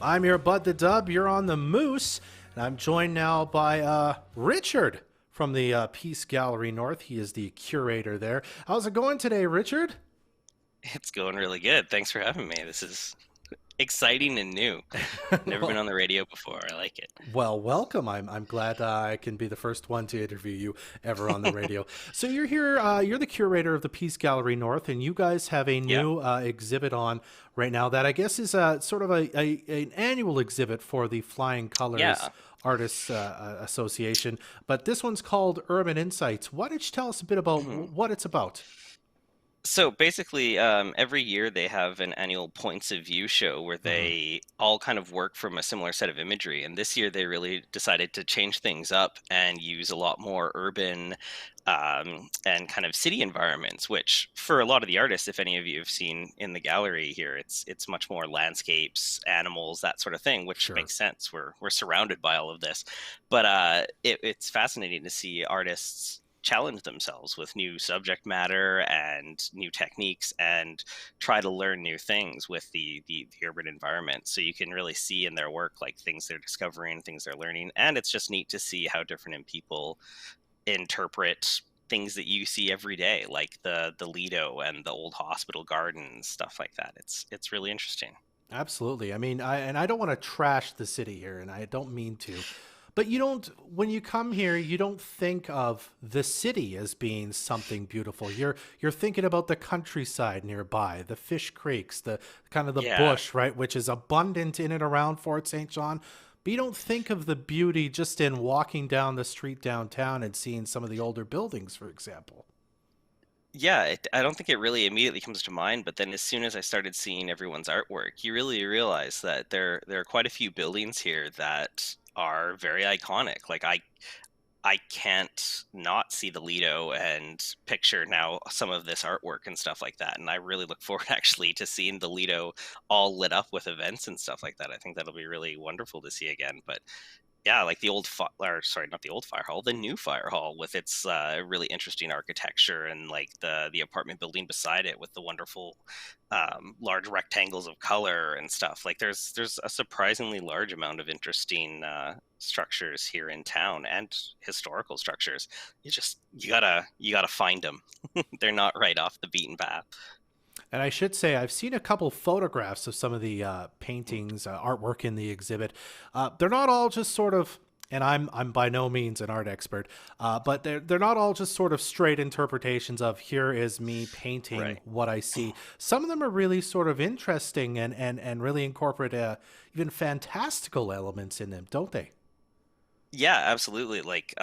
I'm your Bud the Dub. You're on the Moose, and I'm joined now by Richard from the Peace Gallery North. He is the curator there. How's it going today, Richard? It's going really good. Thanks for having me. This is exciting and new. Never been well, on the radio before. I like it. welcome. I'm glad I can be the first one to interview you ever on the radio. So you're here. You're the curator of the Peace Gallery North, and you guys have a Yeah. new exhibit on right now that I guess is sort of an annual exhibit for the Flying Colors Yeah. Artists Association. But this one's called Urban Insights. Why don't you tell us a bit about Mhm. what it's about? So basically, every year they have an annual points of view show where Hmm. they all kind of work from a similar set of imagery. And this year they really decided to change things up and use a lot more urban and kind of city environments. Which, for a lot of the artists, if any of you have seen in the gallery here, it's much more landscapes, animals, that sort of thing, which Sure. makes sense. We're surrounded by all of this, but it's fascinating to see artists challenge themselves with new subject matter and new techniques and try to learn new things with the urban environment, so you can really see in their work like things they're discovering, things they're learning. And it's just neat to see how different people interpret things that you see every day, like the Lido and the old hospital gardens, stuff like that. It's really interesting. Absolutely. I mean, I don't want to trash the city here, and I don't mean to, but you don't. When you come here, you don't think of the city as being something beautiful. You're thinking about the countryside nearby, the fish creeks, the kind of the Yeah. bush, right, which is abundant in and around Fort St. John. But you don't think of the beauty just in walking down the street downtown and seeing some of the older buildings, for example. Yeah, I don't think it really immediately comes to mind, but then as soon as I started seeing everyone's artwork, you really realize that there are quite a few buildings here that are very iconic. Like I can't not see the Lido and picture now some of this artwork and stuff like that. And I really look forward actually to seeing the Lido all lit up with events and stuff like that. I think that'll be really wonderful to see again. But yeah, like the or sorry, not the old fire hall, the new fire hall with its really interesting architecture, and like the apartment building beside it with the wonderful large rectangles of color and stuff. Like there's a surprisingly large amount of interesting structures here in town, and historical structures. You gotta find them. They're not right off the beaten path. And I should say, I've seen a couple photographs of some of the paintings, artwork in the exhibit. They're not all just sort of, and I'm by no means an art expert, but they're not all just sort of straight interpretations of here is me painting Right. what I see. Some of them are really sort of interesting and really incorporate even fantastical elements in them, don't they? Yeah, absolutely. Like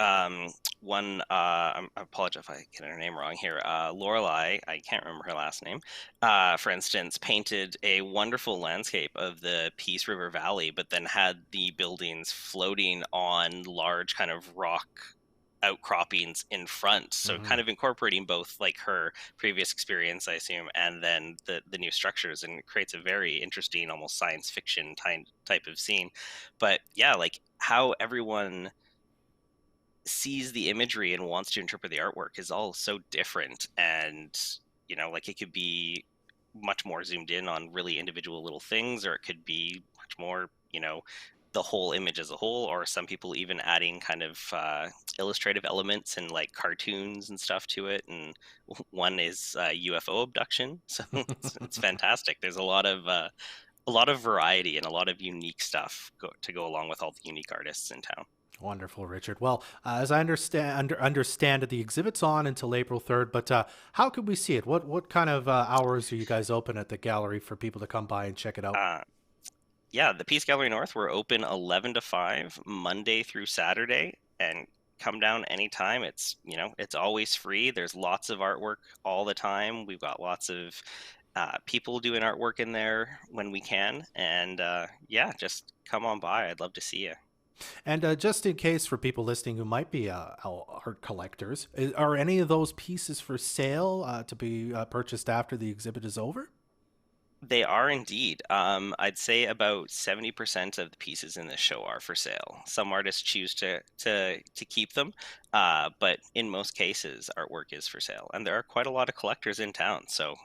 one I apologize if I get her name wrong here. Lorelei, I can't remember her last name. For instance, painted a wonderful landscape of the Peace River Valley, but then had the buildings floating on large kind of rock outcroppings in front. So Hmm. kind of incorporating both like her previous experience, I assume, and then the new structures, and it creates a very interesting, almost science fiction type of scene. But yeah, like how everyone sees the imagery and wants to interpret the artwork is all so different. And like it could be much more zoomed in on really individual little things, or it could be much more the whole image as a whole, or some people even adding kind of illustrative elements and like cartoons and stuff to it. And one is UFO abduction, so it's fantastic. There's a lot of variety and a lot of unique stuff to go along with all the unique artists in town. Wonderful, Richard. Well, as I understand it, the exhibit's on until April 3rd, but how could we see it? What kind of hours are you guys open at the gallery for people to come by and check it out? uh, Yeah, the Peace Gallery North, we're open 11 to 5, Monday through Saturday, and come down anytime. It's always free. There's lots of artwork all the time. We've got lots of people doing artwork in there when we can. And yeah, just come on by. I'd love to see you. And just in case for people listening who might be art collectors, are any of those pieces for sale to be purchased after the exhibit is over? They are indeed. I'd say about 70% of the pieces in this show are for sale. Some artists choose to keep them, But in most cases, artwork is for sale, and there are quite a lot of collectors in town. So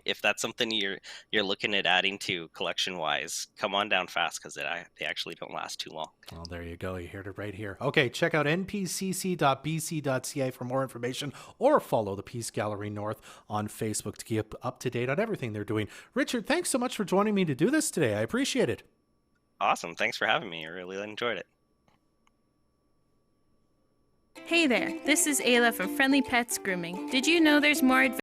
if that's something you're looking at adding to collection wise, come on down fast because they actually don't last too long. Well, there you go. You heard it right here. Okay, check out npcc.bc.ca for more information or follow the Peace Gallery North on Facebook to keep up to date on everything they're doing. Richard, thanks so much for joining me to do this today. I appreciate it. Awesome. Thanks for having me. I really enjoyed it. Hey there, this is Ayla from Friendly Pets Grooming. Did you know there's more